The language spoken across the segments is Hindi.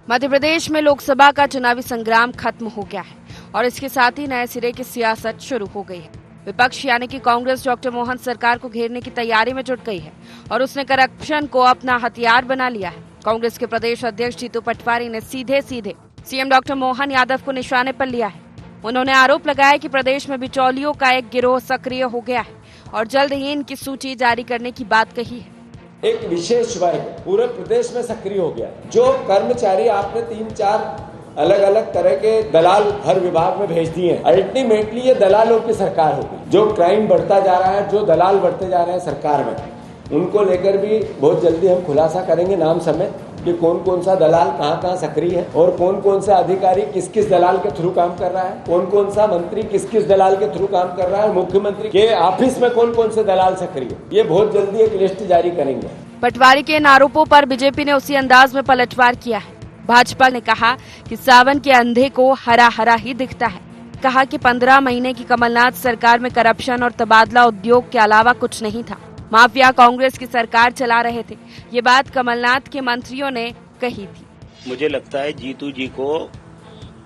मध्य प्रदेश में लोकसभा का चुनावी संग्राम खत्म हो गया है और इसके साथ ही नए सिरे की सियासत शुरू हो गई है। विपक्ष यानी कि कांग्रेस डॉक्टर मोहन सरकार को घेरने की तैयारी में जुट गई है और उसने करप्शन को अपना हथियार बना लिया है। कांग्रेस के प्रदेश अध्यक्ष जीतू पटवारी ने सीधे सीएम डॉक्टर मोहन यादव को निशाने पर लिया है। उन्होंने आरोप लगाया कि प्रदेश में बिचौलियों का एक गिरोह सक्रिय हो गया है और जल्द ही इनकी सूची जारी करने की बात कही है। एक विशेष वर्ग पूरे प्रदेश में सक्रिय हो गया। जो कर्मचारी आपने 3-4 अलग अलग तरह के दलाल हर विभाग में भेज दिए हैं, अल्टीमेटली ये दलालों की सरकार होगी। जो क्राइम बढ़ता जा रहा है, जो दलाल बढ़ते जा रहे हैं सरकार में, उनको लेकर भी बहुत जल्दी हम खुलासा करेंगे नाम समेत कि कौन कौन सा दलाल कहाँ सक्रिय है और कौन कौन सा अधिकारी किस किस दलाल के थ्रू काम कर रहा है, कौन कौन सा मंत्री किस किस दलाल के थ्रू काम कर रहा है, मुख्यमंत्री के ऑफिस में कौन कौन से दलाल सक्रिय है। ये बहुत जल्दी एक लिस्ट जारी करेंगे। पटवारी के इन आरोपों पर बीजेपी ने उसी अंदाज में पलटवार किया है। भाजपा ने कहा कि सावन के अंधे को हरा हरा ही दिखता है। कहा कि 15 महीने की कमलनाथ सरकार में करप्शन और तबादला उद्योग के अलावा कुछ नहीं था। माफिया कांग्रेस की सरकार चला रहे थे। ये बात कमलनाथ के मंत्रियों ने कही थी। मुझे लगता है जीतू जी को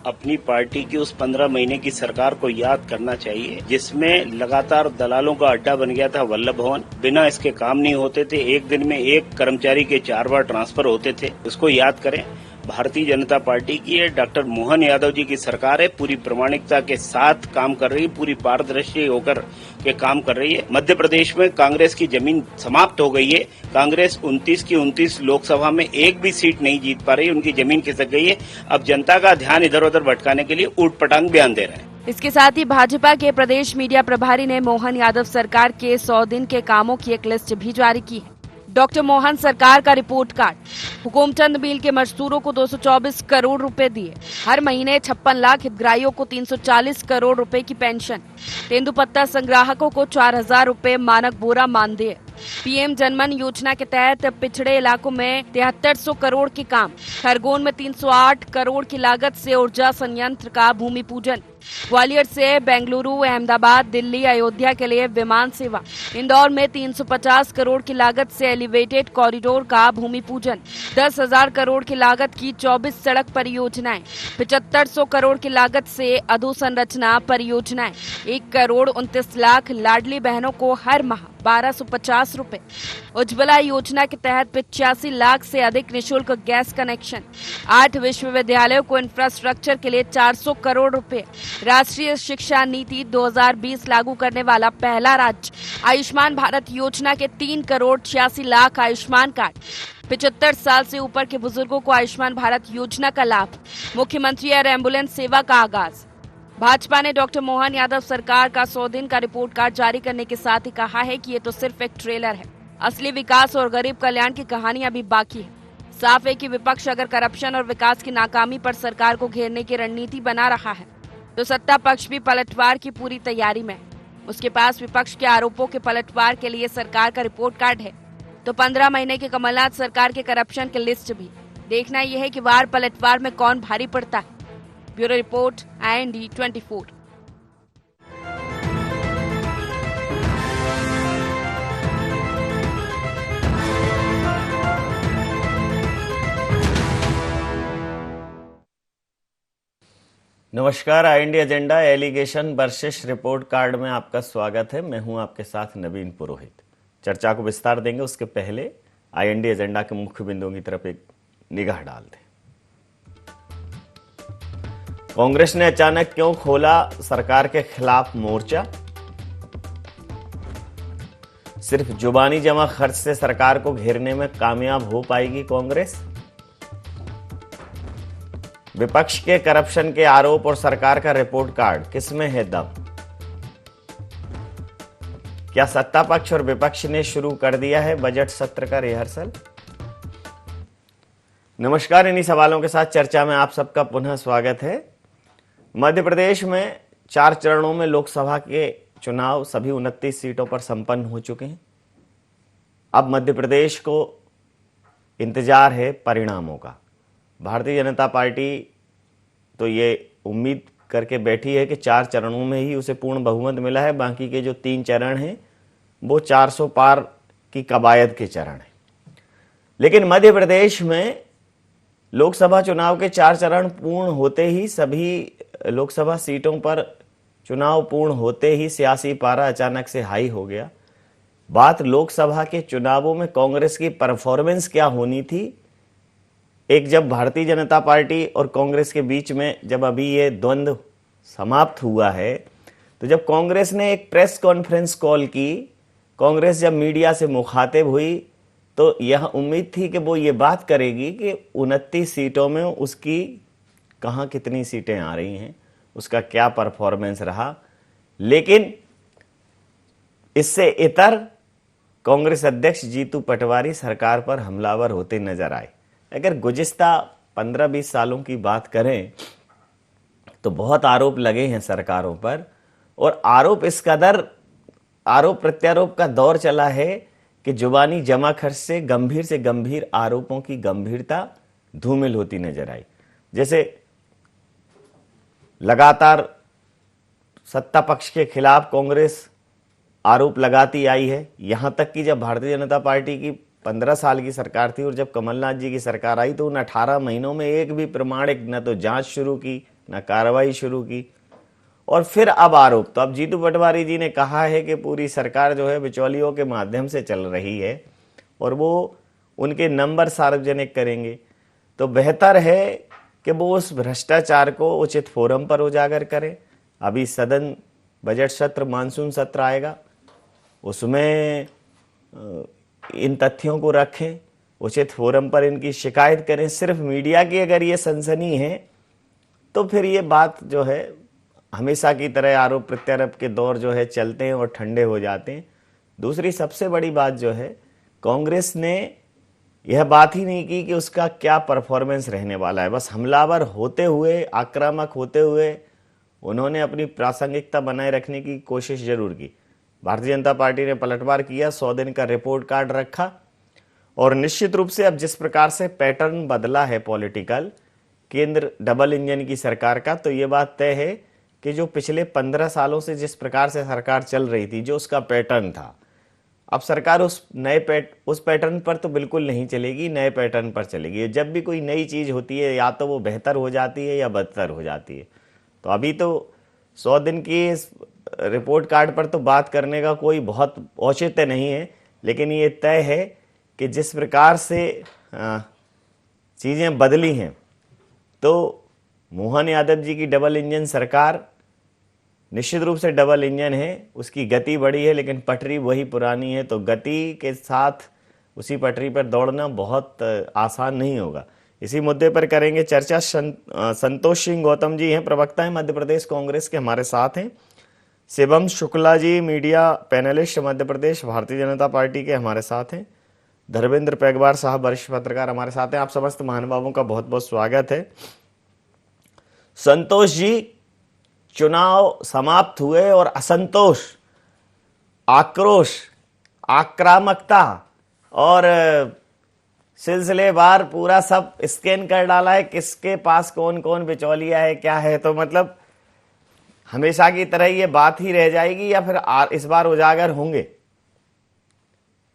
अपनी पार्टी की उस 15 महीने की सरकार को याद करना चाहिए, जिसमें लगातार दलालों का अड्डा बन गया था वल्लभ भवन। बिना इसके काम नहीं होते थे। एक दिन में एक कर्मचारी के 4 बार ट्रांसफर होते थे। उसको याद करें। भारतीय जनता पार्टी की है, डॉक्टर मोहन यादव जी की सरकार है। पूरी प्रामाणिकता के साथ काम कर रही है, पूरी पारदर्शी होकर के काम कर रही है। मध्य प्रदेश में कांग्रेस की जमीन समाप्त हो गई है। कांग्रेस 29 की 29 लोकसभा में एक भी सीट नहीं जीत पा रही, उनकी जमीन खिसक गई है। अब जनता का ध्यान इधर उधर भटकाने के लिए ऊटपटांग बयान दे रहे हैं। इसके साथ ही भाजपा के प्रदेश मीडिया प्रभारी ने मोहन यादव सरकार के 100 दिन के कामों की एक लिस्ट भी जारी की है। डॉक्टर मोहन सरकार का रिपोर्ट कार्ड। हुकुमचंद मिल के मजदूरों को 224 करोड़ रुपए दिए। हर महीने 56 लाख हितग्राहियों को 340 करोड़ रुपए की पेंशन। तेंदुपत्ता संग्राहकों को 4000 रुपए मानक बोरा मानदेय। पीएम जनमन योजना के तहत पिछड़े इलाकों में 7300 करोड़ के काम। खरगोन में 308 करोड़ की लागत से ऊर्जा संयंत्र का भूमि पूजन। ग्वालियर से बेंगलुरु, अहमदाबाद, दिल्ली, अयोध्या के लिए विमान सेवा। इंदौर में 350 करोड़ की लागत से एलिवेटेड कॉरिडोर का भूमि पूजन। 10,000 करोड़ की लागत की 24 सड़क परियोजनाएं। 7500 करोड़ की लागत से अधोसंरचना परियोजनाएं। 1 करोड़ 29 लाख लाडली बहनों को हर माह 1250 रुपए। उज्ज्वला योजना के तहत 85 लाख से अधिक निःशुल्क गैस कनेक्शन। 8 विश्वविद्यालयों को इंफ्रास्ट्रक्चर के लिए 400 करोड़ रुपए। राष्ट्रीय शिक्षा नीति 2020 लागू करने वाला पहला राज्य। आयुष्मान भारत योजना के 3 करोड़ 86 लाख आयुष्मान कार्ड। 75 साल से ऊपर के बुजुर्गों को आयुष्मान भारत योजना का लाभ। मुख्यमंत्री एयर एम्बुलेंस सेवा का आगाज। भाजपा ने डॉक्टर मोहन यादव सरकार का 100 दिन का रिपोर्ट कार्ड जारी करने के साथ ही कहा है कि ये तो सिर्फ एक ट्रेलर है। असली विकास और गरीब कल्याण की कहानी अभी बाकी है। साफ है कि विपक्ष अगर करप्शन और विकास की नाकामी पर सरकार को घेरने की रणनीति बना रहा है तो सत्ता पक्ष भी पलटवार की पूरी तैयारी में है। उसके पास विपक्ष के आरोपों के पलटवार के लिए सरकार का रिपोर्ट कार्ड है तो 15 महीने की कमलनाथ सरकार के करप्शन की लिस्ट भी। देखना यह है कि वार पलटवार में कौन भारी पड़ता है। Bureau report, IND 24। नमस्कार, IND agenda allegation versus report card में आपका स्वागत है। मैं हूं आपके साथ नवीन पुरोहित। चर्चा को विस्तार देंगे, उसके पहले IND एजेंडा के मुख्य बिंदुओं की तरफ एक निगाह डाल दें। कांग्रेस ने अचानक क्यों खोला सरकार के खिलाफ मोर्चा? सिर्फ जुबानी जमा खर्च से सरकार को घेरने में कामयाब हो पाएगी कांग्रेस? विपक्ष के करप्शन के आरोप और सरकार का रिपोर्ट कार्ड, किसमें है दम? क्या सत्ता पक्ष और विपक्ष ने शुरू कर दिया है बजट सत्र का रिहर्सल? नमस्कार, इन्हीं सवालों के साथ चर्चा में आप सबका पुनः स्वागत है। मध्य प्रदेश में 4 चरणों में लोकसभा के चुनाव सभी 29 सीटों पर संपन्न हो चुके हैं। अब मध्य प्रदेश को इंतजार है परिणामों का। भारतीय जनता पार्टी तो ये उम्मीद करके बैठी है कि 4 चरणों में ही उसे पूर्ण बहुमत मिला है। बाकी के जो 3 चरण हैं वो 400 पार की कवायद के चरण हैं। लेकिन मध्य प्रदेश में लोकसभा चुनाव के 4 चरण पूर्ण होते ही, सभी लोकसभा सीटों पर चुनाव पूर्ण होते ही सियासी पारा अचानक से हाई हो गया। बात लोकसभा के चुनावों में कांग्रेस की परफॉर्मेंस क्या होनी थी, एक जब भारतीय जनता पार्टी और कांग्रेस के बीच में जब अभी ये द्वंद्व समाप्त हुआ है, तो जब कांग्रेस ने एक प्रेस कॉन्फ्रेंस कॉल की, कांग्रेस जब मीडिया से मुखातिब हुई, तो यह उम्मीद थी कि वो ये बात करेगी कि 29 सीटों में उसकी कहाँ कितनी सीटें आ रही हैं, उसका क्या परफॉर्मेंस रहा। लेकिन इससे इतर कांग्रेस अध्यक्ष जीतू पटवारी सरकार पर हमलावर होते नजर आए। अगर गुज़िस्ता 15-20 सालों की बात करें तो बहुत आरोप लगे हैं सरकारों पर, और आरोप इस कदर आरोप प्रत्यारोप का दौर चला है कि जुबानी जमा खर्च से गंभीर आरोपों की गंभीरता धूमिल होती नजर आई। जैसे लगातार सत्ता पक्ष के खिलाफ कांग्रेस आरोप लगाती आई है, यहां तक कि जब भारतीय जनता पार्टी की 15 साल की सरकार थी और जब कमलनाथ जी की सरकार आई तो उन 18 महीनों में एक भी प्रमाणिक न तो जांच शुरू की न कार्रवाई शुरू की। और फिर अब आरोप, तो अब जीतू पटवारी जी ने कहा है कि पूरी सरकार जो है बिचौलियों के माध्यम से चल रही है और वो उनके नंबर सार्वजनिक करेंगे। तो बेहतर है कि वो उस भ्रष्टाचार को उचित फोरम पर उजागर करें। अभी सदन बजट सत्र, मानसून सत्र आएगा, उसमें इन तथ्यों को रखें, उचित फोरम पर इनकी शिकायत करें। सिर्फ मीडिया की अगर ये सनसनी है तो फिर ये बात जो है हमेशा की तरह आरोप प्रत्यारोप के दौर जो है चलते हैं और ठंडे हो जाते हैं। दूसरी सबसे बड़ी बात जो है, कांग्रेस ने यह बात ही नहीं की कि उसका क्या परफॉर्मेंस रहने वाला है। बस हमलावर होते हुए, आक्रामक होते हुए उन्होंने अपनी प्रासंगिकता बनाए रखने की कोशिश जरूर की। भारतीय जनता पार्टी ने पलटवार किया, 100 दिन का रिपोर्ट कार्ड रखा, और निश्चित रूप से अब जिस प्रकार से पैटर्न बदला है पॉलिटिकल, केंद्र डबल इंजन की सरकार का, तो ये बात तय है कि जो पिछले 15 सालों से जिस प्रकार से सरकार चल रही थी, जो उसका पैटर्न था, अब सरकार उस पैटर्न पर तो बिल्कुल नहीं चलेगी, नए पैटर्न पर चलेगी। जब भी कोई नई चीज होती है या तो वो बेहतर हो जाती है या बदतर हो जाती है। तो अभी तो 100 दिन की इस रिपोर्ट कार्ड पर तो बात करने का कोई बहुत औचित्य नहीं है, लेकिन ये तय है कि जिस प्रकार से चीजें बदली हैं, तो मोहन यादव जी की डबल इंजन सरकार निश्चित रूप से डबल इंजन है, उसकी गति बढ़ी है लेकिन पटरी वही पुरानी है। तो गति के साथ उसी पटरी पर दौड़ना बहुत आसान नहीं होगा। इसी मुद्दे पर करेंगे चर्चा। संतोष सिंह गौतम जी हैं, प्रवक्ता हैं मध्य प्रदेश कांग्रेस के, हमारे साथ हैं। Shivam Shukla ji, media panelist Madhya Pradesh Bharatiya Janata party के, हमारे साथ हैं। धर्मेंद्र पैगवार साहब, वरिष्ठ पत्रकार, हमारे साथ हैं। आप समस्त महानुभावों का बहुत बहुत स्वागत है। संतोष जी, चुनाव समाप्त हुए और असंतोष, आक्रोश, आक्रामकता और सिलसिलेवार पूरा सब स्कैन कर डाला है, किसके पास कौन कौन बिचौलिया है, क्या है। तो मतलब हमेशा की तरह ये बात ही रह जाएगी या फिर इस बार उजागर होंगे?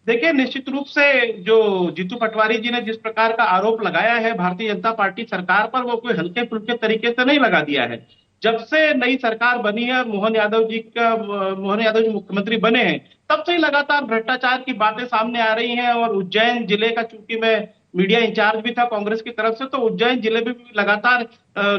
देखिए, निश्चित रूप से जो जीतू पटवारी जी ने जिस प्रकार का आरोप लगाया है भारतीय जनता पार्टी सरकार पर, वो कोई हल्के फुल्के तरीके से नहीं लगा दिया है। जब से नई सरकार बनी है, मोहन यादव जी मुख्यमंत्री बने हैं, तब से ही लगातार भ्रष्टाचार की बातें सामने आ रही हैं। और उज्जैन जिले का, चूंकि मैं मीडिया इंचार्ज भी था कांग्रेस की तरफ से, तो उज्जैन जिले में भी लगातार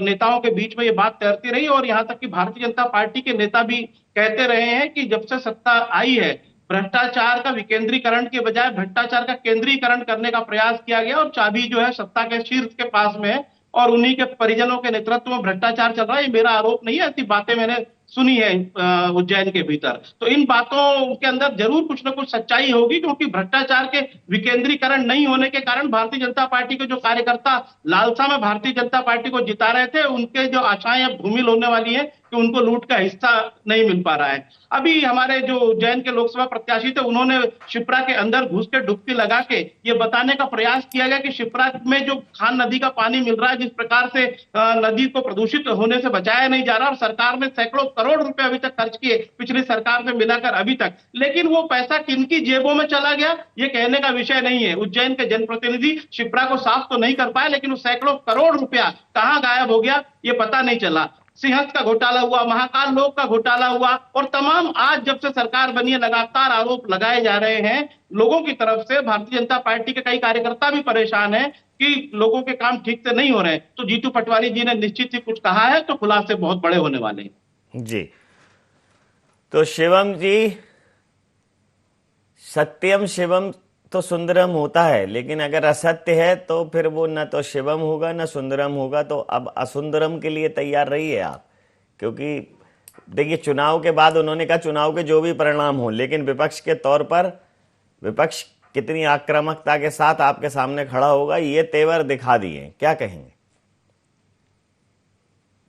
नेताओं के बीच में ये बात तैरती रही। और यहाँ तक कि भारतीय जनता पार्टी के नेता भी कहते रहे हैं कि जब से सत्ता आई है, भ्रष्टाचार का विकेंद्रीकरण के बजाय भ्रष्टाचार का केंद्रीकरण करने का प्रयास किया गया, और चाबी जो है सत्ता के शीर्ष के पास में है और उन्हीं के परिजनों के नेतृत्व में भ्रष्टाचार चल रहा है। ये मेरा आरोप नहीं है, ऐसी बातें मैंने सुनी है उज्जैन के भीतर। तो इन बातों के अंदर जरूर कुछ ना कुछ सच्चाई होगी, क्योंकि भ्रष्टाचार के विकेंद्रीकरण नहीं होने के कारण भारतीय जनता पार्टी के जो कार्यकर्ता लालसा में भारतीय जनता पार्टी को जिता रहे थे, उनके जो आशाएं अब धूमिल होने वाली है, कि उनको लूट का हिस्सा नहीं मिल पा रहा है। अभी हमारे जो उज्जैन के लोकसभा प्रत्याशी थे, उन्होंने शिप्रा के अंदर घुस के डुबकी लगा के ये बताने का प्रयास किया गया कि शिप्रा में जो खान नदी का पानी मिल रहा है, जिस प्रकार से नदी को प्रदूषित होने से बचाया नहीं जा रहा, और सरकार ने सैकड़ों करोड़ रुपए अभी तक खर्च किए पिछली सरकार से मिलाकर अभी तक, लेकिन वो पैसा किनकी जेबों में चला गया ये कहने का विषय नहीं है। उज्जैन के जनप्रतिनिधि शिप्रा को साफ तो नहीं कर पाए, लेकिन वो सैकड़ों करोड़ रुपया कहां गायब हो गया ये पता नहीं चला। सिंहस्थ का घोटाला हुआ, महाकाल लोक का घोटाला हुआ, और तमाम आज जब से सरकार बनी है लगातार आरोप लगाए जा रहे हैं लोगों की तरफ से। भारतीय जनता पार्टी के कई कार्यकर्ता भी परेशान हैं कि लोगों के काम ठीक से नहीं हो रहे हैं। तो जीतू पटवारी जी ने निश्चित ही कुछ कहा है, तो खुलासे बहुत बड़े होने वाले हैं। जी, तो शिवम जी, सत्यम शिवम तो सुंदरम होता है, लेकिन अगर असत्य है तो फिर वो न तो शिवम होगा न सुंदरम होगा। तो अब असुंदरम के लिए तैयार रहिए आप, क्योंकि देखिए चुनाव के बाद उन्होंने कहा चुनाव के जो भी परिणाम हो, लेकिन विपक्ष के तौर पर विपक्ष कितनी आक्रामकता के साथ आपके सामने खड़ा होगा ये तेवर दिखा दिए। क्या कहेंगे?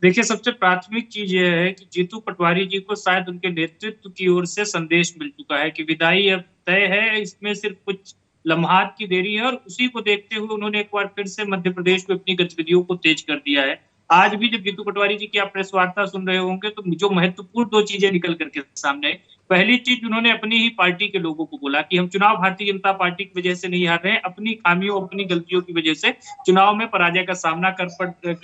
देखिए, सबसे प्राथमिक चीज यह है कि जीतू पटवारी जी को शायद उनके नेतृत्व की ओर से संदेश मिल चुका है कि विदाई अब तय है, इसमें सिर्फ कुछ लम्हात की देरी है। और उसी को देखते हुए उन्होंने एक बार फिर से मध्य प्रदेश में अपनी गतिविधियों को तेज कर दिया है। आज भी जब जीतू पटवारी जी की आप प्रेस वार्ता सुन रहे होंगे तो जो महत्वपूर्ण दो चीजें निकल करके सामने आई। पहली चीज, उन्होंने अपनी ही पार्टी के लोगों को बोला कि हम चुनाव भारतीय जनता पार्टी की वजह से नहीं हार रहे हैं, अपनी खामियों अपनी गलतियों की वजह से चुनाव में पराजय का सामना कर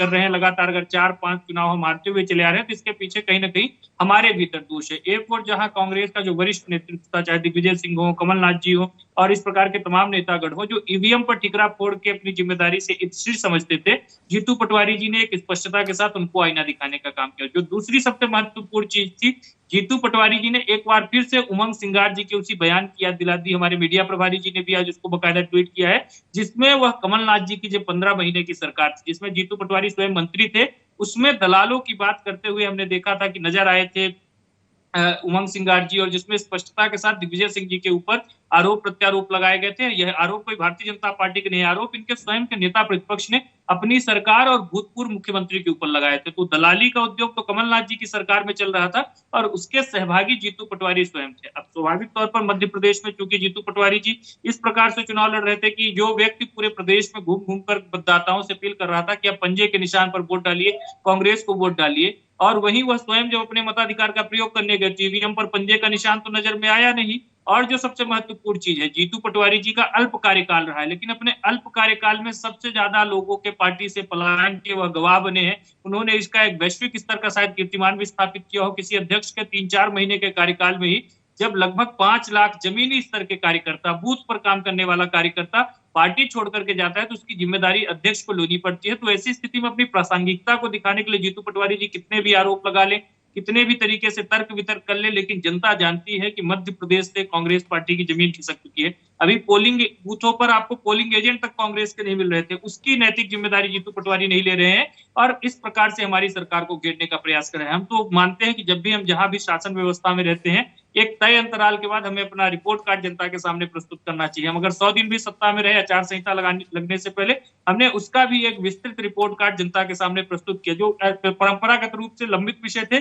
रहे हैं। लगातार अगर 4-5 चुनाव हम हारते हुए चले आ रहे हैं तो इसके पीछे कहीं ना कहीं हमारे भीतर दोष है। एक और जहां कांग्रेस का जो वरिष्ठ नेतृत्व था, चाहे दिग्विजय सिंह हो, कमलनाथ जी हो और इस प्रकार के तमाम नेतागण हो, जो ईवीएम पर ठिकरा फोड़ के अपनी जिम्मेदारी से इच्छित समझते थे, जीतू पटवारी जी ने एक स्पष्टता के साथ उनको आईना दिखाने का काम किया। जो दूसरी सबसे महत्वपूर्ण चीज थी, जीतू पटवारी जी ने एक बार फिर से उमंग सिंगार जी के उसी बयान की याद दिला दी। हमारे मीडिया प्रभारी जी ने भी आज उसको बकायदा ट्वीट किया है, जिसमें वह कमलनाथ जी की जो 15 महीने की सरकार थी, जिसमें जीतू पटवारी स्वयं मंत्री थे, उसमें दलालों की बात करते हुए हमने देखा था कि नजर आए थे उमंग सिंगार जी, और जिसमें स्पष्टता के साथ दिग्विजय सिंह जी के ऊपर आरोप प्रत्यारोप लगाए गए थे। यह आरोप कोई भारतीय जनता पार्टी के नहीं, आरोप इनके स्वयं के नेता प्रतिपक्ष ने अपनी सरकार और भूतपूर्व मुख्यमंत्री के ऊपर लगाए थे। तो दलाली का उद्योग तो कमलनाथ जी की सरकार में चल रहा था और उसके सहभागी जीतू पटवारी स्वयं थे। अब स्वाभाविक तौर पर मध्य प्रदेश में चूंकि जीतू पटवारी जी इस प्रकार से चुनाव लड़ रहे थे कि जो व्यक्ति पूरे प्रदेश में घूम घूम कर मतदाताओं से अपील कर रहा था कि आप पंजे के निशान पर वोट डालिए, कांग्रेस को वोट डालिए, और वहीं वह स्वयं जब अपने मताधिकार का प्रयोग करने गए, ईवीएम पर पंजे का निशान तो नजर में आया नहीं। और जो सबसे महत्वपूर्ण चीज है, जीतू पटवारी जी का अल्प कार्यकाल रहा है, लेकिन अपने अल्प कार्यकाल में सबसे ज्यादा लोगों के पार्टी से पलायन के वह गवाह बने हैं। उन्होंने इसका एक वैश्विक स्तर का शायद कीर्तिमान भी स्थापित किया हो किसी अध्यक्ष के 3-4 महीने के कार्यकाल में ही, जब लगभग 5 लाख जमीनी स्तर के कार्यकर्ता, बूथ पर काम करने वाला कार्यकर्ता पार्टी छोड़ करके जाता है तो उसकी जिम्मेदारी अध्यक्ष को लेनी पड़ती है। तो ऐसी स्थिति में अपनी प्रासंगिकता को दिखाने के लिए जीतू पटवारी जी कितने भी आरोप लगा लें, कितने भी तरीके से तर्क वितर्क कर ले, लेकिन जनता जानती है कि मध्य प्रदेश से कांग्रेस पार्टी की जमीन खिसक चुकी है। अभी पोलिंग बूथों पर आपको पोलिंग एजेंट तक कांग्रेस के नहीं मिल रहे थे, उसकी नैतिक जिम्मेदारी जीतू पटवारी नहीं ले रहे हैं और इस प्रकार से हमारी सरकार को घेरने का प्रयास कर रहे हैं। हम तो मानते हैं कि जब भी हम जहां भी शासन व्यवस्था में रहते हैं, एक तय अंतराल के बाद हमें अपना रिपोर्ट कार्ड जनता के सामने प्रस्तुत करना चाहिए। हम अगर 100 दिन भी सत्ता में रहे, आचार संहिता लगने से पहले हमने उसका भी एक विस्तृत रिपोर्ट कार्ड जनता के सामने प्रस्तुत किया। जो परंपरागत रूप से लंबित विषय थे,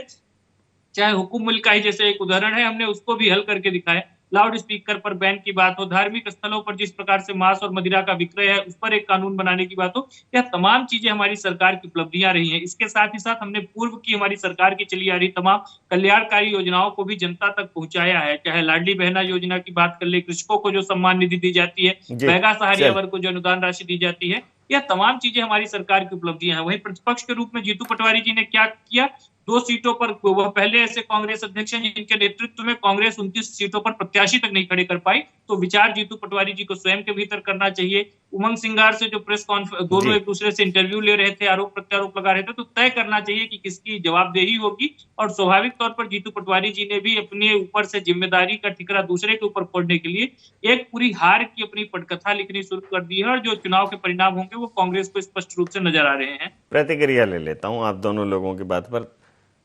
चाहे हुकुम मुल्काही जैसे एक उदाहरण है, हमने उसको भी हल करके दिखाया। लाउड स्पीकर पर बैन की बात हो, धार्मिक स्थलों पर जिस प्रकार से मांस और मदिरा का विक्रय है उस पर एक कानून बनाने की बात हो, यह तमाम चीजें हमारी सरकार की उपलब्धियां रही हैं। इसके साथ ही साथ हमने पूर्व की हमारी सरकार की चली आ रही तमाम कल्याणकारी योजनाओं को भी जनता तक पहुंचाया है। चाहे लाडली बहना योजना की बात कर ले, कृषकों को जो सम्मान निधि दी जाती है, बैगा सहारिया वर्ग को जो अनुदान राशि दी जाती है, यह तमाम चीजें हमारी सरकार की उपलब्धियां हैं। वहीं प्रतिपक्ष के रूप में जीतू पटवारी जी ने क्या किया, 2 सीटों पर वह पहले ऐसे कांग्रेस अध्यक्ष हैं जिनके नेतृत्व में कांग्रेस 29 सीटों पर प्रत्याशी तक नहीं खड़े कर पाई। तो विचार जीतू पटवारी जी को स्वयं के भीतर करना चाहिए। उमंग सिंगार से जो प्रेस कॉन्फ्रेंस, दोनों एक दूसरे से इंटरव्यू ले रहे थे, आरोप प्रत्यारोप लगा रहे थे, तो तय करना चाहिए कि किसकी जवाबदेही होगी। और स्वाभाविक तौर पर जीतू पटवारी जी ने भी अपने ऊपर से जिम्मेदारी का ठिकरा दूसरे के ऊपर फोड़ने के लिए एक पूरी हार की अपनी पटकथा लिखनी शुरू कर दी है, और जो चुनाव के परिणाम होंगे वो कांग्रेस को स्पष्ट रूप से नजर आ रहे हैं। प्रतिक्रिया ले लेता हूं आप दोनों लोगों की बात पर।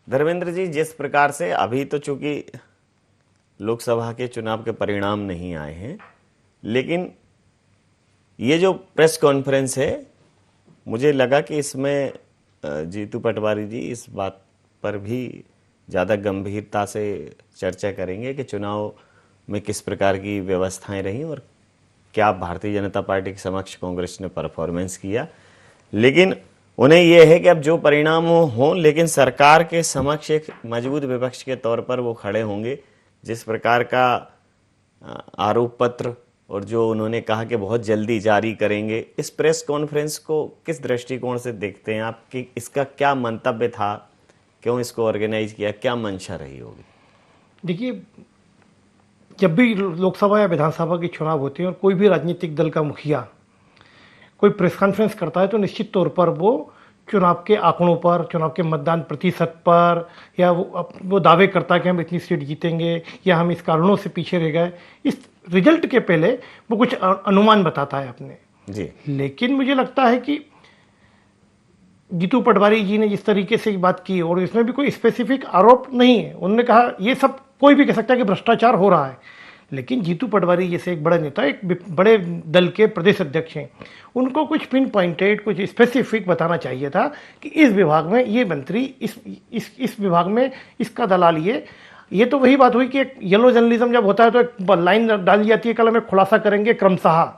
धर्मेंद्र जी, जिस प्रकार से अभी तो चूंकि लोकसभा के चुनाव के परिणाम नहीं आए हैं, लेकिन ये जो प्रेस कॉन्फ्रेंस है, मुझे लगा कि इसमें जीतू पटवारी जी इस बात पर भी ज़्यादा गंभीरता से चर्चा करेंगे कि चुनाव में किस प्रकार की व्यवस्थाएं रहीं और क्या भारतीय जनता पार्टी के समक्ष कांग्रेस ने परफॉर्मेंस किया। लेकिन उन्हें यह है कि अब जो परिणाम हों, लेकिन सरकार के समक्ष एक मजबूत विपक्ष के तौर पर वो खड़े होंगे। जिस प्रकार का आरोप पत्र और जो उन्होंने कहा कि बहुत जल्दी जारी करेंगे, इस प्रेस कॉन्फ्रेंस को किस दृष्टिकोण से देखते हैं आप कि इसका क्या मंतव्य था, क्यों इसको ऑर्गेनाइज किया, क्या मंशा रही होगी? देखिए, जब भी लोकसभा या विधानसभा के चुनाव होते हैं और कोई भी राजनीतिक दल का मुखिया कोई प्रेस कॉन्फ्रेंस करता है तो निश्चित तौर पर वो चुनाव के आंकड़ों पर, चुनाव के मतदान प्रतिशत पर, या वो दावे करता है कि हम इतनी सीट जीतेंगे या हम इस कारणों से पीछे रह गए, इस रिजल्ट के पहले वो कुछ अनुमान बताता है अपने जी। लेकिन मुझे लगता है कि जीतू पटवारी जी ने जिस तरीके से बात की, और इसमें भी कोई स्पेसिफिक आरोप नहीं है, उन्होंने कहा ये सब कोई भी कह सकता है कि भ्रष्टाचार हो रहा है, लेकिन जीतू पटवारी जैसे एक बड़ा नेता, एक बड़े दल के प्रदेश अध्यक्ष हैं, उनको कुछ पिन पॉइंटेड, कुछ स्पेसिफिक बताना चाहिए था कि इस विभाग में ये मंत्री, इस विभाग में इसका दलाल ये तो वही बात हुई कि एक येलो जर्नलिज्म जब होता है तो एक लाइन डाली जाती है, कल हमें खुलासा करेंगे क्रमशः।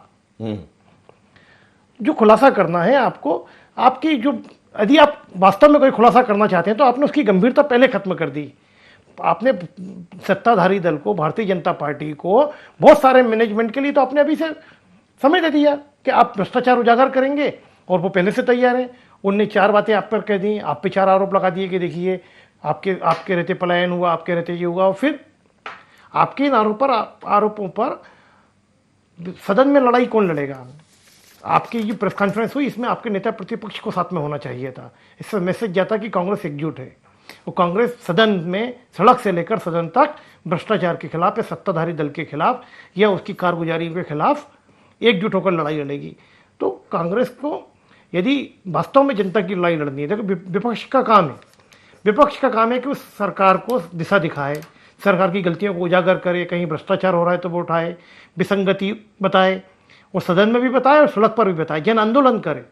जो खुलासा करना है आपको, आपकी जो, यदि आप वास्तव में कोई खुलासा करना चाहते हैं तो आपने उसकी गंभीरता पहले खत्म कर दी। आपने सत्ताधारी दल को, भारतीय जनता पार्टी को, बहुत सारे मैनेजमेंट के लिए तो आपने अभी से समय दे दिया कि आप भ्रष्टाचार उजागर करेंगे, और वो पहले से तैयार हैं। उनने 4 बातें आप पर कह दी, आप पे 4 आरोप लगा दिए कि देखिए आपके रहते पलायन हुआ, आपके रहते ये हुआ, और फिर आपके इन आरोपों पर सदन में लड़ाई कौन लड़ेगा? आपकी ये प्रेस कॉन्फ्रेंस हुई, इसमें आपके नेता प्रतिपक्ष को साथ में होना चाहिए था। इससे मैसेज जाता कि कांग्रेस एकजुट है, वो कांग्रेस सदन में, सड़क से लेकर सदन तक भ्रष्टाचार के खिलाफ या सत्ताधारी दल के खिलाफ या उसकी कारगुजारी के खिलाफ एकजुट होकर लड़ाई लड़ेगी। तो कांग्रेस को यदि वास्तव में जनता की लड़ाई लड़नी है, देखो विपक्ष का काम है, विपक्ष का काम है कि उस सरकार को दिशा दिखाए, सरकार की गलतियों को उजागर करे, कहीं भ्रष्टाचार हो रहा है तो वो उठाए, विसंगति बताए, और सदन में भी बताए और सड़क पर भी बताए, जन आंदोलन करे।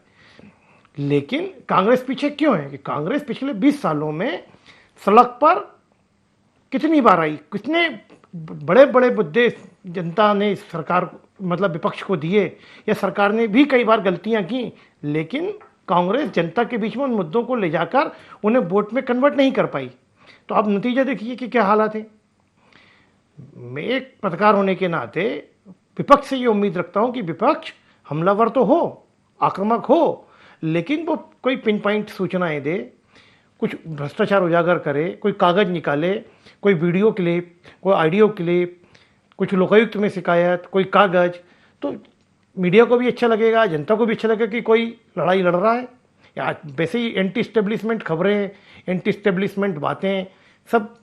लेकिन कांग्रेस पीछे क्यों है? कि कांग्रेस पिछले 20 सालों में सड़क पर कितनी बार आई, कितने बड़े बड़े मुद्दे जनता ने सरकार, मतलब विपक्ष को दिए, या सरकार ने भी कई बार गलतियां की, लेकिन कांग्रेस जनता के बीच में उन मुद्दों को ले जाकर उन्हें वोट में कन्वर्ट नहीं कर पाई। तो आप नतीजा देखिए कि क्या हालात है। मैं एक पत्रकार होने के नाते विपक्ष से ये उम्मीद रखता हूं कि विपक्ष हमलावर तो हो, आक्रामक हो, लेकिन वो कोई पिन पॉइंट सूचनाएं दे, कुछ भ्रष्टाचार उजागर करे, कोई कागज निकाले, कोई वीडियो क्लिप, कोई ऑडियो क्लिप, कुछ लोकायुक्त में शिकायत, कोई कागज, तो मीडिया को भी अच्छा लगेगा, जनता को भी अच्छा लगेगा कि कोई लड़ाई लड़ रहा है। या वैसे ही एंटी इस्टेब्लिशमेंट खबरें, एंटी इस्टेब्लिशमेंट बातें सब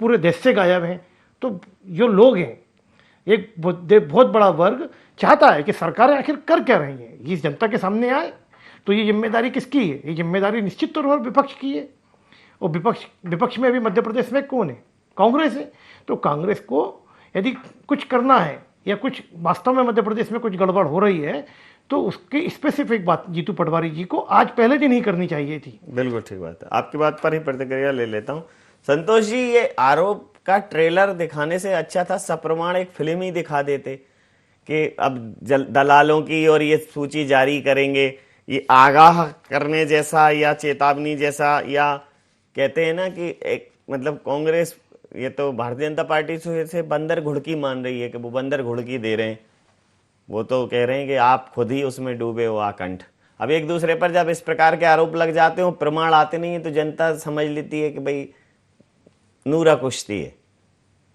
पूरे देश से गायब हैं। तो जो लोग हैं, एक बहुत बड़ा वर्ग चाहता है कि सरकारें आखिर कर क्या रही हैं, ये जनता के सामने आए। तो ये जिम्मेदारी किसकी है? ये जिम्मेदारी निश्चित तौर पर विपक्ष की है। और विपक्ष में अभी मध्य प्रदेश में कौन है? कांग्रेस है। तो कांग्रेस को यदि कुछ करना है या कुछ वास्तव में मध्य प्रदेश में कुछ गड़बड़ हो रही है, तो उसकी स्पेसिफिक बात जीतू पटवारी जी को आज पहले दिन ही करनी चाहिए थी। बिल्कुल ठीक बात है। आपकी बात पर ही प्रतिक्रिया ले लेता हूँ। संतोष जी, ये आरोप का ट्रेलर दिखाने से अच्छा था सप्रमाण एक फिल्म ही दिखा देते कि अब दलालों की और ये सूची जारी करेंगे, ये आगाह करने जैसा या चेतावनी जैसा, या कहते हैं ना कि एक मतलब कांग्रेस ये तो भारतीय जनता पार्टी से बंदर घुड़की मान रही है कि वो बंदर घुड़की दे रहे हैं, वो तो कह रहे हैं कि आप खुद ही उसमें डूबे हो आकंठ। अब एक दूसरे पर जब इस प्रकार के आरोप लग जाते हो, प्रमाण आते नहीं है, तो जनता समझ लेती है कि भाई नूरा कुश्ती है।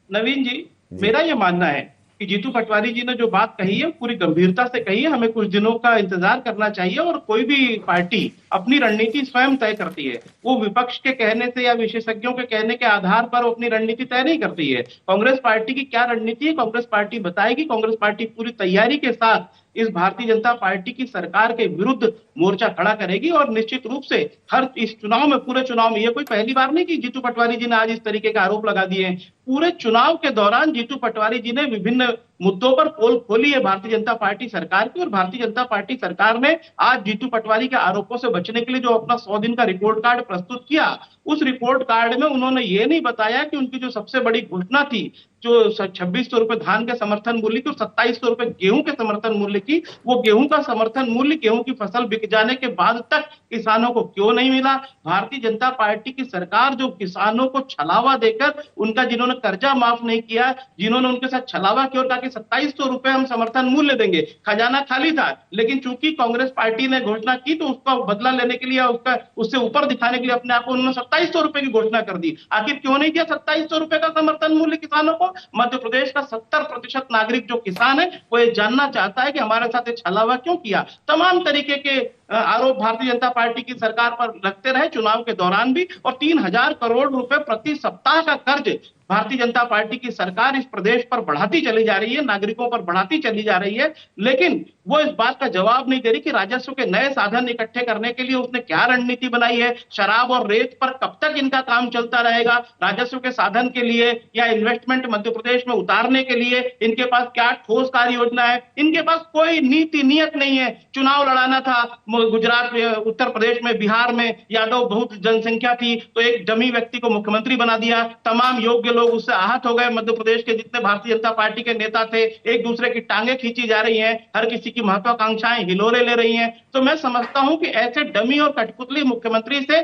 नवीन जी, मेरा ये मानना है कि जीतू पटवारी जी ने जो बात कही है पूरी गंभीरता से कही है। हमें कुछ दिनों का इंतजार करना चाहिए, और कोई भी पार्टी अपनी रणनीति स्वयं तय करती है। वो विपक्ष के कहने से या विशेषज्ञों के कहने के आधार पर वो अपनी रणनीति तय नहीं करती है। कांग्रेस पार्टी की क्या रणनीति है, कांग्रेस पार्टी बताएगी। कांग्रेस पार्टी पूरी तैयारी के साथ इस भारतीय जनता पार्टी की सरकार के विरुद्ध मोर्चा खड़ा करेगी, और निश्चित रूप से हर इस चुनाव में, पूरे चुनाव में, ये कोई पहली बार नहीं कि जीतू पटवारी जी ने आज इस तरीके के आरोप लगा दिए हैं। पूरे चुनाव के दौरान जीतू पटवारी जी ने विभिन्न मुद्दों पर पोल खोली है भारतीय जनता पार्टी सरकार की, और भारतीय जनता पार्टी सरकार ने आज जीतू पटवारी के आरोपों से बचने के लिए जो अपना 100 दिन का रिपोर्ट कार्ड प्रस्तुत किया, उस रिपोर्ट कार्ड में उन्होंने ये नहीं बताया कि उनकी जो सबसे बड़ी घोषणा थी, जो 2600 रुपए धान के समर्थन मूल्य की और 2700 रुपए गेहूं के समर्थन मूल्य की, वो गेहूं का समर्थन मूल्य गेहूं की फसल बिक जाने के बाद तक किसानों को क्यों नहीं मिला। भारतीय जनता पार्टी की सरकार जो किसानों को छलावा देकर उनका जिन्होंने कर्जा माफ नहीं किया, जिन्होंने उनके साथ छलावा किया और कहा कि 2700 रुपए हम समर्थन मूल्य देंगे, खजाना खाली था, लेकिन चूंकि कांग्रेस पार्टी ने घोषणा की तो उसका बदला लेने के लिए, उसका उससे ऊपर दिखाने के लिए अपने आप को उन्होंने 2700 रुपए की घोषणा कर दी। आखिर क्यों नहीं दिया 2700 रुपए का समर्थन मूल्य किसानों को? मध्य प्रदेश का 70% नागरिक जो किसान है वो ये जानना चाहता है कि हमारे साथ ये छलावा क्यों किया। तमाम तरीके के आरोप भारतीय जनता पार्टी की सरकार पर लगते रहे चुनाव के दौरान भी, और 3000 करोड़ रुपए प्रति सप्ताह का कर्ज भारतीय जनता पार्टी की सरकार इस प्रदेश पर बढ़ाती चली जा रही है, नागरिकों पर बढ़ाती चली जा रही है, लेकिन वो इस बात का जवाब नहीं दे रही कि राजस्व के नए साधन इकट्ठे करने के लिए उसने क्या रणनीति बनाई है। शराब और रेत पर कब तक इनका काम चलता रहेगा? राजस्व के साधन के लिए या इन्वेस्टमेंट मध्य प्रदेश में उतारने के लिए इनके पास क्या ठोस कार्य योजना है? इनके पास कोई नीति नियत नहीं है। चुनाव लड़ाना था गुजरात, उत्तर प्रदेश में, बिहार में यादव बहुत जनसंख्या थी तो एक डमी व्यक्ति को मुख्यमंत्री बना दिया, तमाम योग्य लोग उससे आहत हो गए। मध्य प्रदेश के जितने भारतीय जनता पार्टी के नेता थे, एक दूसरे की टांगे खींची जा रही हैं, हर किसी की महत्वाकांक्षाएं हिलोरे ले रही हैं। तो मैं समझता हूं कि ऐसे डमी और कठपुतली मुख्यमंत्री से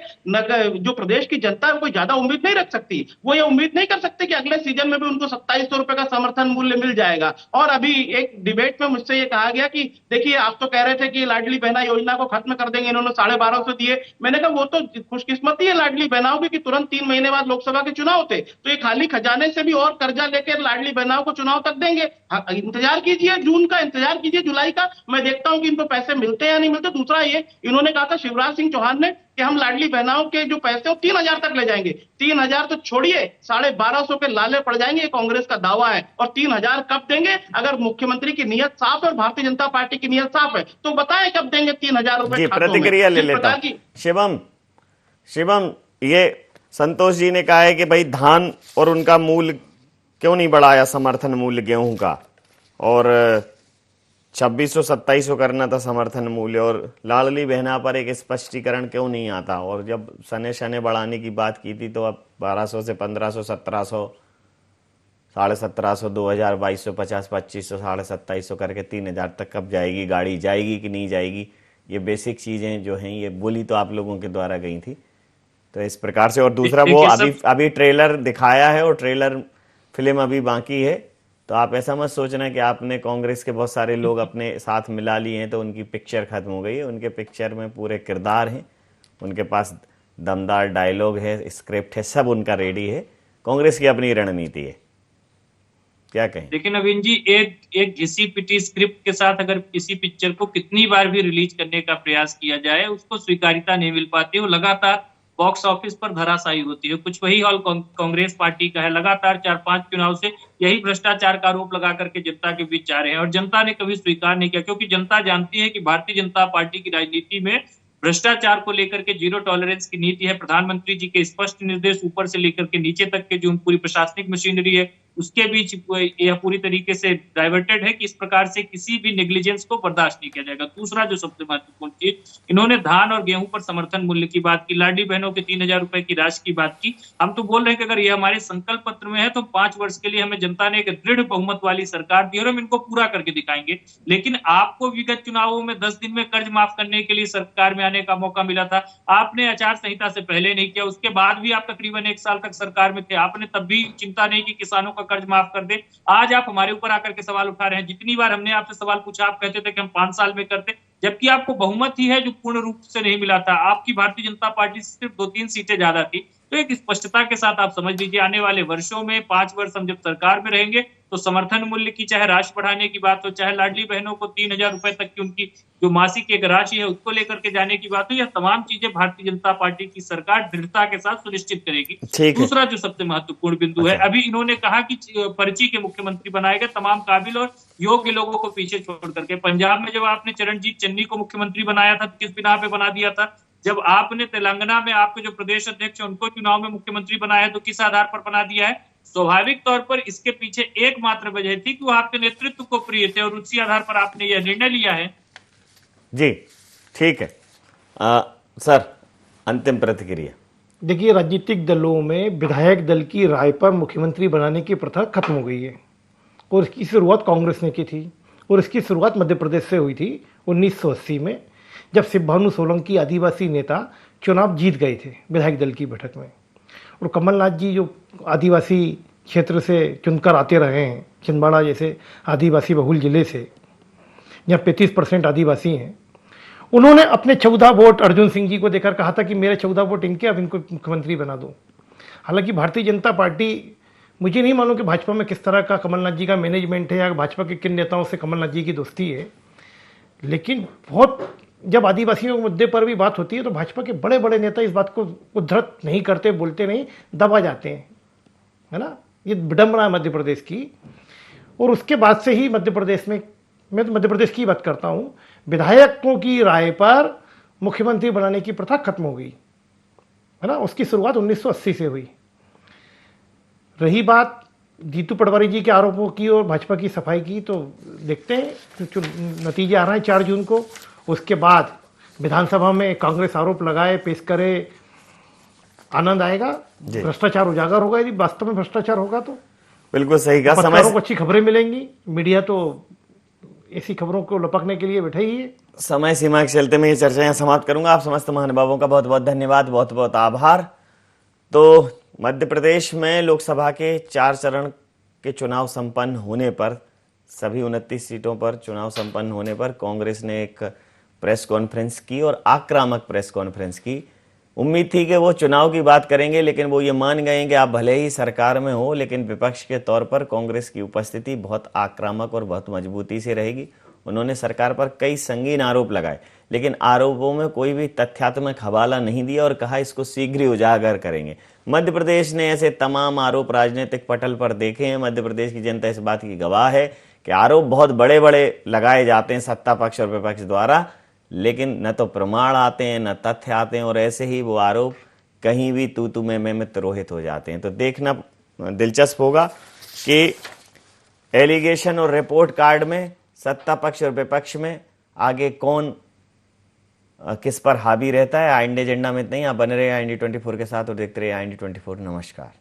जो प्रदेश की जनता है कोई ज्यादा उम्मीद नहीं रख सकती। वो ये उम्मीद नहीं कर सकते कि अगले सीजन में भी उनको 2700 रुपए का समर्थन मूल्य मिल जाएगा। और अभी एक डिबेट में मुझसे ये कहा गया कि देखिए आप तो कह रहे थे कि लाडली बहना योजना को खत्म कर देंगे, इन्होंने 1250 दिए। मैंने कहा वो तो खुशकिस्मती है लाडली बहनाओं की कि तुरंत 3 महीने बाद लोकसभा के चुनाव थे, तो ये खाली खजाने से भी और कर्जा लेकर लाडली बहनाओं को चुनाव तक देंगे। इंतजार कीजिए, जून का इंतजार कीजिए, जुलाई का, मैं देखता हूं कि इनको पैसे मिलते हैं या नहीं मिलते। दूसरा ये इन्होंने कहा था शिवराज सिंह चौहान ने कि हम लाडली बहनाओं के जो पैसे हो 3000 तक ले जाएंगे। 3000 तो छोड़िए, 1250 के लाले पड़ जाएंगे, ये कांग्रेस का दावा है। और 3000 कब देंगे? अगर मुख्यमंत्री की नियत साफ है और भारतीय जनता पार्टी की नियत साफ है तो बताएं कब देंगे 3000 रुपए। प्रतिक्रिया ले लेता हूं। शिवम, ये संतोष जी ने कहा है कि भाई धान और उनका मूल्य क्यों नहीं बढ़ाया, समर्थन मूल्य गेहूं का, और 2600-2700 करना था समर्थन मूल्य, और लाडली बहना पर एक स्पष्टीकरण क्यों नहीं आता। और जब सने शने बढ़ाने की बात की थी तो अब 1200 से 1500, 1700, 1750, 2000, 2250, 2500, 2750 करके 3000 तक कब जाएगी गाड़ी, जाएगी कि नहीं जाएगी? ये बेसिक चीजें जो हैं ये बोली तो आप लोगों के द्वारा गई थी। तो इस प्रकार से, और दूसरा वो अभी ट्रेलर दिखाया है और ट्रेलर फिल्म अभी बाकी है, तो आप ऐसा मत सोचना कि आपने कांग्रेस के बहुत सारे लोग अपने साथ मिला लिए हैं तो उनकी पिक्चर खत्म हो गई है। उनके पिक्चर में पूरे किरदार हैं, उनके पास दमदार डायलॉग है, स्क्रिप्ट है, सब उनका रेडी है। कांग्रेस की अपनी रणनीति है, क्या कहें? लेकिन नवीन जी, एक घिसी पिटी स्क्रिप्ट के साथ अगर किसी पिक्चर को कितनी बार भी रिलीज करने का प्रयास किया जाए उसको स्वीकार्यता नहीं मिल पाती, वो लगातार बॉक्स ऑफिस पर धराशायी होती है। कुछ वही हाल कांग्रेस पार्टी का है, लगातार 4-5 चुनाव से यही भ्रष्टाचार का आरोप लगा करके जनता के बीच जा रहे हैं और जनता ने कभी स्वीकार नहीं किया, क्योंकि जनता जानती है कि भारतीय जनता पार्टी की राजनीति में भ्रष्टाचार को लेकर के जीरो टॉलरेंस की नीति है। प्रधानमंत्री जी के स्पष्ट निर्देश ऊपर से लेकर के नीचे तक के जो पूरी प्रशासनिक मशीनरी है उसके बीच यह पूरी तरीके से डाइवर्टेड है कि इस प्रकार से किसी भी नेग्लिजेंस को बर्दाश्त नहीं किया जाएगा। दूसरा जो सबसे महत्वपूर्ण चीज, इन्होंने धान और गेहूं पर समर्थन मूल्य की बात की, लाडली बहनों के 3000 रुपए की राशि की बात की। हम तो बोल रहे हैं कि अगर ये हमारे संकल्प पत्र में है तो 5 वर्ष के लिए हमें जनता ने एक दृढ़ बहुमत वाली सरकार दी और हम इनको पूरा करके दिखाएंगे। लेकिन आपको विगत चुनावों में 10 दिन में कर्ज माफ करने के लिए सरकार में आने का मौका मिला था, आपने आचार संहिता से पहले नहीं किया, उसके बाद भी आप तकरीबन 1 साल तक सरकार में थे, आपने तब भी चिंता नहीं की किसानों का कर्ज माफ कर दे। आज आप हमारे ऊपर आकर के सवाल उठा रहे हैं। जितनी बार हमने आपसे सवाल पूछा आप कहते थे कि हम 5 साल में करते, जबकि आपको बहुमत ही है जो पूर्ण रूप से नहीं मिला था। आपकी भारतीय जनता पार्टी से सिर्फ 2-3 सीटें ज्यादा थी। तो एक स्पष्टता के साथ आप समझ लीजिए आने वाले वर्षों में 5 वर्ष हम जब सरकार में रहेंगे तो समर्थन मूल्य की चाहे राशि बढ़ाने की बात हो, चाहे लाडली बहनों को 3000 रुपए तक की उनकी जो मासिक एक राशि है उसको लेकर के जाने की बात हो, यह तमाम चीजें भारतीय जनता पार्टी की सरकार दृढ़ता के साथ सुनिश्चित करेगी। दूसरा जो सबसे महत्वपूर्ण बिंदु है, अभी इन्होंने कहा कि पर्ची के मुख्यमंत्री बनाए गए, तमाम काबिल और योग्य लोगों को पीछे छोड़ करके। पंजाब में जब आपने चरणजीत चन्नी को मुख्यमंत्री बनाया था तो किस बिना पे बना दिया था? जब आपने तेलंगाना में आपके जो प्रदेश अध्यक्ष है उनको चुनाव में मुख्यमंत्री बनाया तो किस आधार पर बना दिया है? स्वाभाविक तौर पर इसके पीछे एकमात्र वजह थी कि वो आपके नेतृत्व को प्रिय थे और उसी आधार पर आपने यह निर्णय लिया है। जी ठीक है। सर, अंतिम प्रतिक्रिया। देखिए, राजनीतिक दलों में विधायक दल की राय पर मुख्यमंत्री बनाने की प्रथा खत्म हो गई है और इसकी शुरुआत कांग्रेस ने की थी और इसकी शुरुआत मध्य प्रदेश से हुई थी 1980 में, जब शिवभानु सोलंकी आदिवासी नेता चुनाव जीत गए थे विधायक दल की बैठक में। और कमलनाथ जी जो आदिवासी क्षेत्र से चुनकर आते रहे हैं, छिंदवाड़ा जैसे आदिवासी बहुल जिले से, जहाँ 35% आदिवासी हैं, उन्होंने अपने 14 वोट अर्जुन सिंह जी को देकर कहा था कि मेरे 14 वोट इनके, अब इनको मुख्यमंत्री बना दो। हालांकि भारतीय जनता पार्टी, मुझे नहीं मालूम कि भाजपा में किस तरह का कमलनाथ जी का मैनेजमेंट है या भाजपा के किन नेताओं से कमलनाथ जी की दोस्ती है, लेकिन बहुत जब आदिवासियों के मुद्दे पर भी बात होती है तो भाजपा के बड़े बड़े नेता इस बात को उद्धृत नहीं करते, बोलते नहीं, दबा जाते हैं, है ना। ये विडंबना है मध्य प्रदेश की। और उसके बाद से ही मध्य प्रदेश में, मैं तो मध्य प्रदेश की बात करता हूँ, विधायकों की राय पर मुख्यमंत्री बनाने की प्रथा खत्म हो गई, है ना। उसकी शुरुआत 1980 से हुई। रही बात जीतू पटवारी जी के आरोपों की और भाजपा की सफाई की, तो देखते हैं जो नतीजे आ रहे हैं 4 जून को। उसके बाद विधानसभा में कांग्रेस आरोप लगाए, पेश करे, आनंद आएगा, भ्रष्टाचार उजागर होगा। यदि वास्तव में भ्रष्टाचार होगा तो बिल्कुल सही कहा। पत्रकारों को अच्छी खबरें मिलेंगी, मीडिया तो ऐसी खबरों को लपकने के लिए बैठा ही है। समय सीमा के चलते मैं ये चर्चा यहाँ समाप्त करूंगा। आप समस्त महानुभावों का बहुत बहुत धन्यवाद, बहुत बहुत आभार। तो मध्य प्रदेश में लोकसभा के 4 चरण के चुनाव संपन्न होने पर, सभी 29 सीटों पर चुनाव संपन्न होने पर कांग्रेस ने एक प्रेस कॉन्फ्रेंस की और आक्रामक प्रेस कॉन्फ्रेंस की। उम्मीद थी कि वो चुनाव की बात करेंगे, लेकिन वो ये मान गए कि आप भले ही सरकार में हो, लेकिन विपक्ष के तौर पर कांग्रेस की उपस्थिति बहुत आक्रामक और बहुत मजबूती से रहेगी। उन्होंने सरकार पर कई संगीन आरोप लगाए, लेकिन आरोपों में कोई भी तथ्यात्मक हवाला नहीं दिया और कहा इसको शीघ्र ही उजागर करेंगे। मध्य प्रदेश ने ऐसे तमाम आरोप राजनीतिक पटल पर देखे हैं। मध्य प्रदेश की जनता इस बात की गवाह है कि आरोप बहुत बड़े बड़े लगाए जाते हैं सत्ता पक्ष और विपक्ष द्वारा, लेकिन न तो प्रमाण आते हैं न तथ्य आते हैं, और ऐसे ही वो आरोप कहीं भी तू में तिरोहित हो जाते हैं। तो देखना दिलचस्प होगा कि एलिगेशन और रिपोर्ट कार्ड में सत्ता पक्ष और विपक्ष में आगे कौन किस पर हावी रहता है। IND एजेंडा में इतना ही। आप बने रहे IND 24 के साथ और देखते रहे IND 24। नमस्कार।